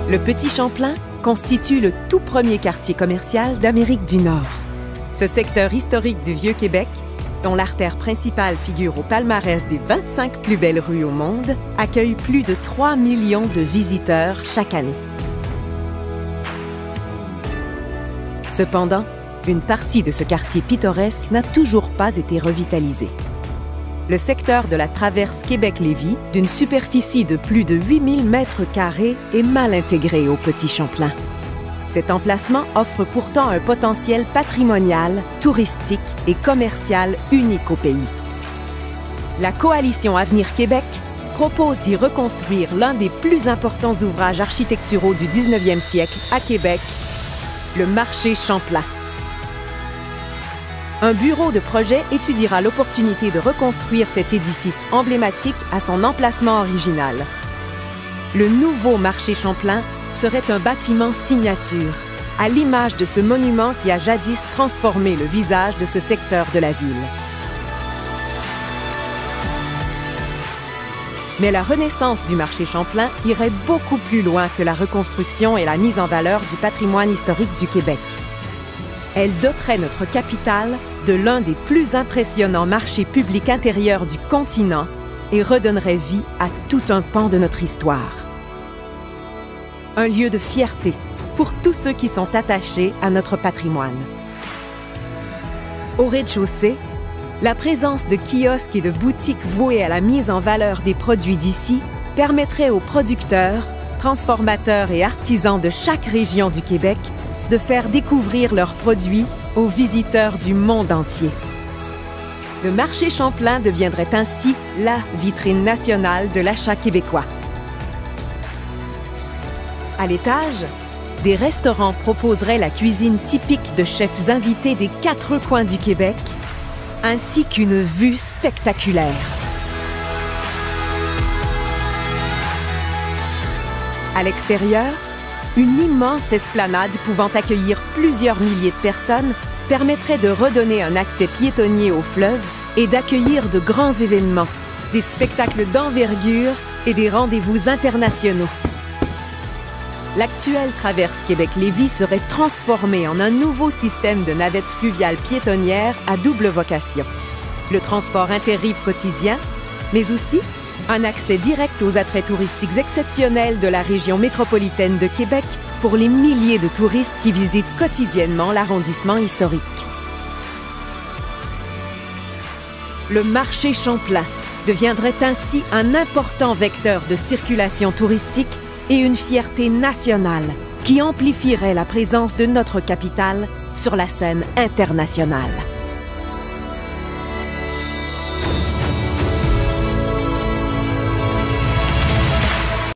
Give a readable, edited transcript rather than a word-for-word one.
Le Petit Champlain constitue le tout premier quartier commercial d'Amérique du Nord. Ce secteur historique du Vieux-Québec, dont l'artère principale figure au palmarès des 25 plus belles rues au monde, accueille plus de 3 millions de visiteurs chaque année. Cependant, une partie de ce quartier pittoresque n'a toujours pas été revitalisée. Le secteur de la traverse Québec-Lévis, d'une superficie de plus de 8000 mètres carrés, est mal intégré au Petit Champlain. Cet emplacement offre pourtant un potentiel patrimonial, touristique et commercial unique au pays. La Coalition Avenir Québec propose d'y reconstruire l'un des plus importants ouvrages architecturaux du 19e siècle à Québec, le marché Champlain. Un bureau de projet étudiera l'opportunité de reconstruire cet édifice emblématique à son emplacement original. Le nouveau marché Champlain serait un bâtiment signature, à l'image de ce monument qui a jadis transformé le visage de ce secteur de la ville. Mais la renaissance du marché Champlain irait beaucoup plus loin que la reconstruction et la mise en valeur du patrimoine historique du Québec. Elle doterait notre capitale de l'un des plus impressionnants marchés publics intérieurs du continent et redonnerait vie à tout un pan de notre histoire. Un lieu de fierté pour tous ceux qui sont attachés à notre patrimoine. Au rez-de-chaussée, la présence de kiosques et de boutiques vouées à la mise en valeur des produits d'ici permettrait aux producteurs, transformateurs et artisans de chaque région du Québec de faire découvrir leurs produits aux visiteurs du monde entier. Le marché Champlain deviendrait ainsi la vitrine nationale de l'achat québécois. À l'étage, des restaurants proposeraient la cuisine typique de chefs invités des 4 coins du Québec, ainsi qu'une vue spectaculaire. À l'extérieur, une immense esplanade pouvant accueillir plusieurs milliers de personnes permettrait de redonner un accès piétonnier au fleuve et d'accueillir de grands événements, des spectacles d'envergure et des rendez-vous internationaux. L'actuelle traverse Québec-Lévis serait transformée en un nouveau système de navettes fluviales piétonnières à double vocation. Le transport interrive quotidien, mais aussi un accès direct aux attraits touristiques exceptionnels de la région métropolitaine de Québec pour les milliers de touristes qui visitent quotidiennement l'arrondissement historique. Le marché Champlain deviendrait ainsi un important vecteur de circulation touristique et une fierté nationale qui amplifierait la présence de notre capitale sur la scène internationale.